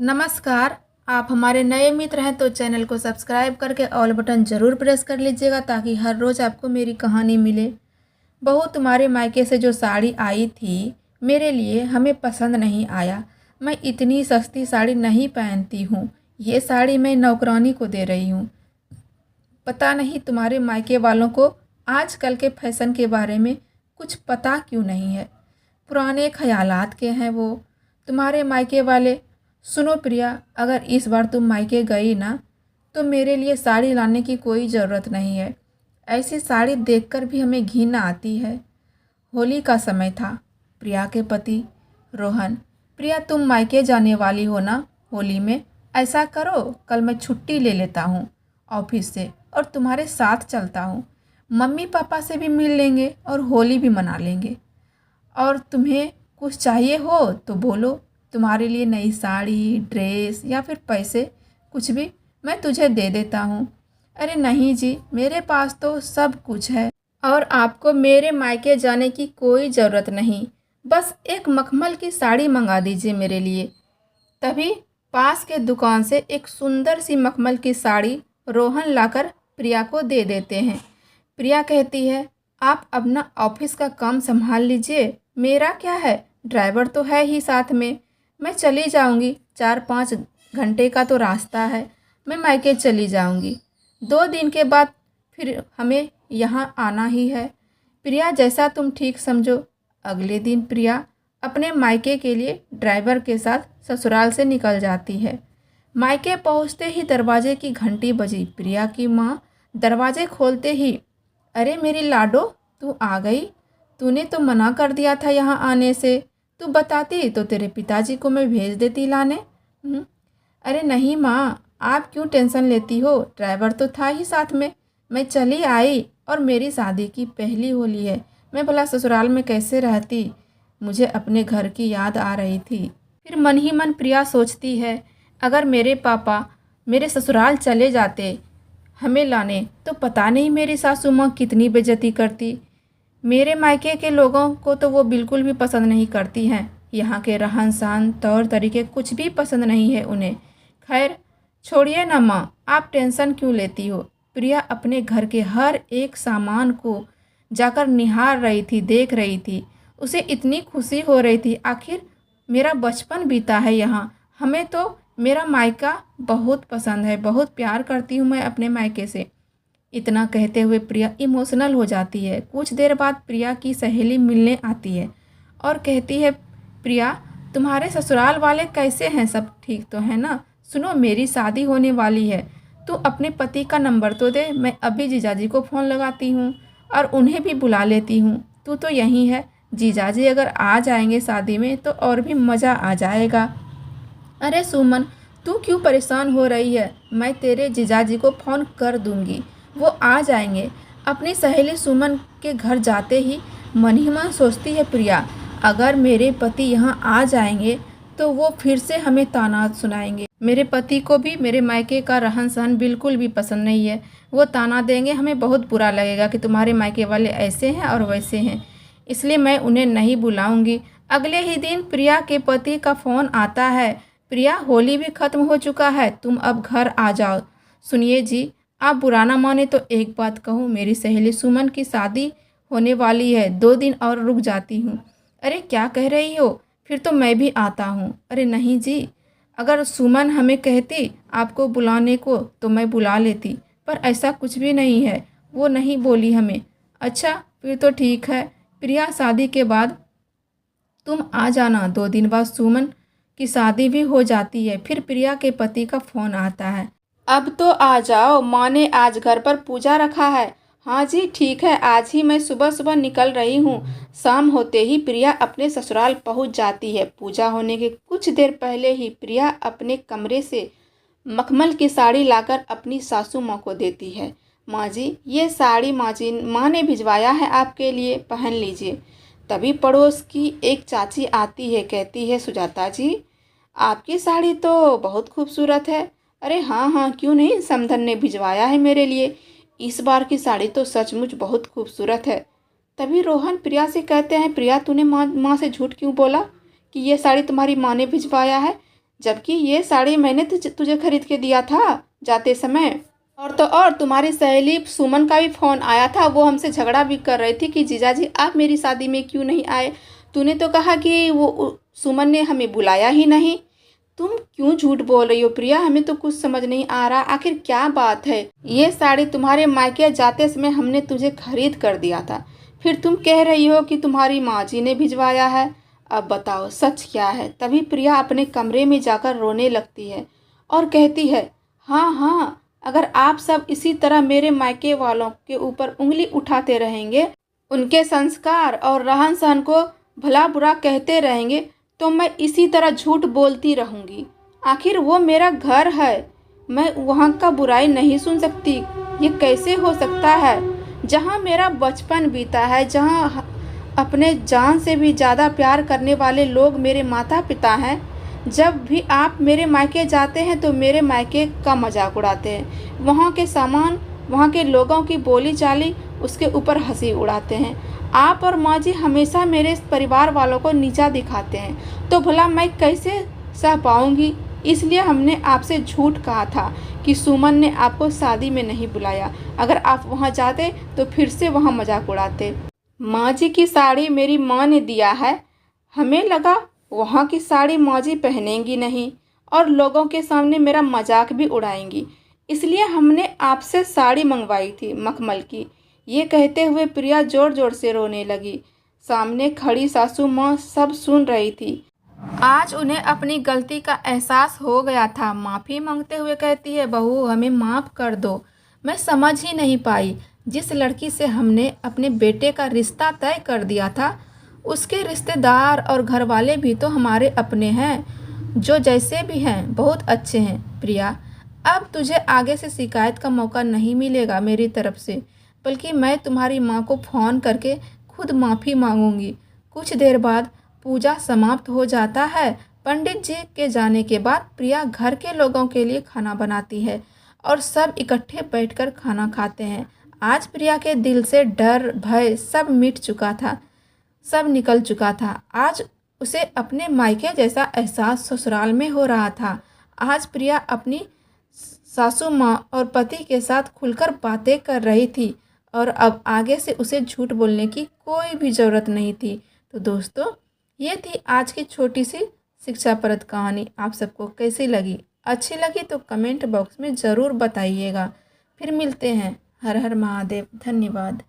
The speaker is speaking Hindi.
नमस्कार। आप हमारे नए मित्र हैं तो चैनल को सब्सक्राइब करके ऑल बटन ज़रूर प्रेस कर लीजिएगा ताकि हर रोज़ आपको मेरी कहानी मिले। बहू, तुम्हारे मायके से जो साड़ी आई थी मेरे लिए हमें पसंद नहीं आया। मैं इतनी सस्ती साड़ी नहीं पहनती हूँ। ये साड़ी मैं नौकरानी को दे रही हूँ। पता नहीं तुम्हारे मायके वालों को आजकल के फैशन के बारे में कुछ पता क्यों नहीं है। पुराने ख्यालात के हैं वो। तुम्हारे मायके वाले। सुनो प्रिया, अगर इस बार तुम मायके गई ना तो मेरे लिए साड़ी लाने की कोई ज़रूरत नहीं है। ऐसी साड़ी देखकर भी हमें घिन आती है। होली का समय था। प्रिया के पति रोहन। प्रिया, तुम मायके जाने वाली हो ना होली में? ऐसा करो, कल मैं छुट्टी ले लेता हूँ ऑफिस से और तुम्हारे साथ चलता हूँ। मम्मी पापा से भी मिल लेंगे और होली भी मना लेंगे। और तुम्हें कुछ चाहिए हो तो बोलो, तुम्हारे लिए नई साड़ी, ड्रेस या फिर पैसे, कुछ भी मैं तुझे दे देता हूँ। अरे नहीं जी, मेरे पास तो सब कुछ है और आपको मेरे मायके जाने की कोई ज़रूरत नहीं। बस एक मखमल की साड़ी मंगा दीजिए मेरे लिए। तभी पास के दुकान से एक सुंदर सी मखमल की साड़ी रोहन लाकर प्रिया को दे देते हैं। प्रिया कहती है, आप अपना ऑफिस का काम संभाल लीजिए, मेरा क्या है, ड्राइवर तो है ही साथ में। मैं चली जाऊंगी, 4-5 घंटे का तो रास्ता है, मैं मायके चली जाऊंगी। 2 दिन के बाद फिर हमें यहाँ आना ही है। प्रिया, जैसा तुम ठीक समझो। अगले दिन प्रिया अपने मायके के लिए ड्राइवर के साथ ससुराल से निकल जाती है। मायके पहुँचते ही दरवाजे की घंटी बजी। प्रिया की माँ दरवाजे खोलते ही, अरे मेरी लाडो, तू आ गई? तूने तो मना कर दिया था यहाँ आने से। तू बताती तो तेरे पिताजी को मैं भेज देती लाने। अरे नहीं माँ, आप क्यों टेंशन लेती हो, ड्राइवर तो था ही साथ में। मैं चली आई और मेरी शादी की पहली होली है, मैं भला ससुराल में कैसे रहती। मुझे अपने घर की याद आ रही थी। फिर मन ही मन प्रिया सोचती है, अगर मेरे पापा मेरे ससुराल चले जाते हमें लाने तो पता नहीं मेरी सासू माँ कितनी बेइज्जती करती। मेरे मायके के लोगों को तो वो बिल्कुल भी पसंद नहीं करती हैं। यहाँ के रहन सहन, तौर तरीके कुछ भी पसंद नहीं है उन्हें। खैर छोड़िए ना माँ, आप टेंशन क्यों लेती हो। प्रिया अपने घर के हर एक सामान को जाकर निहार रही थी, देख रही थी। उसे इतनी खुशी हो रही थी, आखिर मेरा बचपन बीता है यहाँ। हमें तो मेरा मायका बहुत पसंद है, बहुत प्यार करती हूँ मैं अपने मायके से। इतना कहते हुए प्रिया इमोशनल हो जाती है। कुछ देर बाद प्रिया की सहेली मिलने आती है और कहती है, प्रिया तुम्हारे ससुराल वाले कैसे हैं, सब ठीक तो है ना? सुनो, मेरी शादी होने वाली है, तू अपने पति का नंबर तो दे, मैं अभी जीजाजी को फ़ोन लगाती हूँ और उन्हें भी बुला लेती हूँ। तू तो यहीं है, जीजाजी अगर आ जाएंगे शादी में तो और भी मज़ा आ जाएगा। अरे सुमन, तू क्यों परेशान हो रही है, मैं तेरे जीजाजी को फ़ोन कर दूंगी, वो आ जाएंगे। अपनी सहेली सुमन के घर जाते ही मन ही मन सोचती है प्रिया, अगर मेरे पति यहाँ आ जाएंगे तो वो फिर से हमें ताना सुनाएंगे। मेरे पति को भी मेरे मायके का रहन सहन बिल्कुल भी पसंद नहीं है। वो ताना देंगे, हमें बहुत बुरा लगेगा कि तुम्हारे मायके वाले ऐसे हैं और वैसे हैं, इसलिए मैं उन्हें नहीं बुलाऊंगी। अगले ही दिन प्रिया के पति का फ़ोन आता है, प्रिया होली भी ख़त्म हो चुका है, तुम अब घर आ जाओ। सुनिए जी, आप बुरा ना माने तो एक बात कहूँ, मेरी सहेली सुमन की शादी होने वाली है, 2 दिन और रुक जाती हूँ। अरे क्या कह रही हो, फिर तो मैं भी आता हूँ। अरे नहीं जी, अगर सुमन हमें कहती आपको बुलाने को तो मैं बुला लेती, पर ऐसा कुछ भी नहीं है, वो नहीं बोली हमें। अच्छा फिर तो ठीक है, प्रिया शादी के बाद तुम आ जाना। 2 दिन बाद सुमन की शादी भी हो जाती है। फिर प्रिया के पति का फ़ोन आता है, अब तो आ जाओ, माँ ने आज घर पर पूजा रखा है। हाँ जी ठीक है, आज ही मैं सुबह सुबह निकल रही हूँ। शाम होते ही प्रिया अपने ससुराल पहुँच जाती है। पूजा होने के कुछ देर पहले ही प्रिया अपने कमरे से मखमल की साड़ी लाकर अपनी सासू माँ को देती है। माँ जी, ये साड़ी माँ ने भिजवाया है आपके लिए, पहन लीजिए। तभी पड़ोस की एक चाची आती है, कहती है, सुजाता जी आपकी साड़ी तो बहुत खूबसूरत है। अरे हाँ हाँ, क्यों नहीं, समधन ने भिजवाया है मेरे लिए, इस बार की साड़ी तो सचमुच बहुत खूबसूरत है। तभी रोहन प्रिया से कहते हैं, प्रिया तूने माँ से झूठ क्यों बोला कि ये साड़ी तुम्हारी माँ ने भिजवाया है? जबकि ये साड़ी मैंने तुझे खरीद के दिया था जाते समय। और तो और तुम्हारी सहेली सुमन का भी फ़ोन आया था, वो हमसे झगड़ा भी कर रही थी कि जीजाजी आप मेरी शादी में क्यों नहीं आए। तूने तो कहा कि सुमन ने हमें बुलाया ही नहीं। तुम क्यों झूठ बोल रही हो प्रिया, हमें तो कुछ समझ नहीं आ रहा, आखिर क्या बात है। ये साड़ी तुम्हारे मायके जाते समय हमने तुझे खरीद कर दिया था, फिर तुम कह रही हो कि तुम्हारी माँ जी ने भिजवाया है। अब बताओ सच क्या है। तभी प्रिया अपने कमरे में जाकर रोने लगती है और कहती है, हाँ हाँ, अगर आप सब इसी तरह मेरे मायके वालों के ऊपर उंगली उठाते रहेंगे, उनके संस्कार और रहन सहन को भला बुरा कहते रहेंगे, तो मैं इसी तरह झूठ बोलती रहूँगी। आखिर वो मेरा घर है, मैं वहाँ का बुराई नहीं सुन सकती। ये कैसे हो सकता है, जहाँ मेरा बचपन बीता है, जहाँ अपने जान से भी ज़्यादा प्यार करने वाले लोग मेरे माता पिता हैं। जब भी आप मेरे मायके जाते हैं तो मेरे मायके का मजाक उड़ाते हैं, वहाँ के सामान, वहाँ के लोगों की बोली चाली, उसके ऊपर हंसी उड़ाते हैं। आप और माँ जी हमेशा मेरे परिवार वालों को नीचा दिखाते हैं, तो भला मैं कैसे सह पाऊँगी। इसलिए हमने आपसे झूठ कहा था कि सुमन ने आपको शादी में नहीं बुलाया। अगर आप वहाँ जाते तो फिर से वहाँ मजाक उड़ाते। माँ जी की साड़ी मेरी माँ ने दिया है, हमें लगा वहाँ की साड़ी माँ जी पहनेंगी नहीं और लोगों के सामने मेरा मजाक भी उड़ाएंगी, इसलिए हमने आपसे साड़ी मंगवाई थी मखमल की। ये कहते हुए प्रिया जोर जोर से रोने लगी। सामने खड़ी सासू माँ सब सुन रही थी। आज उन्हें अपनी गलती का एहसास हो गया था। माफ़ी मांगते हुए कहती है, बहू हमें माफ़ कर दो, मैं समझ ही नहीं पाई। जिस लड़की से हमने अपने बेटे का रिश्ता तय कर दिया था, उसके रिश्तेदार और घर वाले भी तो हमारे अपने हैं, जो जैसे भी हैं बहुत अच्छे हैं। प्रिया, अब तुझे आगे से शिकायत का मौका नहीं मिलेगा मेरी तरफ से, बल्कि मैं तुम्हारी माँ को फ़ोन करके खुद माफ़ी मांगूंगी। कुछ देर बाद पूजा समाप्त हो जाता है। पंडित जी के जाने के बाद प्रिया घर के लोगों के लिए खाना बनाती है और सब इकट्ठे बैठकर खाना खाते हैं। आज प्रिया के दिल से डर भय सब मिट चुका था, सब निकल चुका था। आज उसे अपने मायके जैसा एहसास ससुराल में हो रहा था। आज प्रिया अपनी सासू माँ और पति के साथ खुलकर बातें कर रही थी और अब आगे से उसे झूठ बोलने की कोई भी ज़रूरत नहीं थी। तो दोस्तों, ये थी आज की छोटी सी शिक्षाप्रद कहानी। आप सबको कैसी लगी? अच्छी लगी तो कमेंट बॉक्स में ज़रूर बताइएगा। फिर मिलते हैं। हर हर महादेव। धन्यवाद।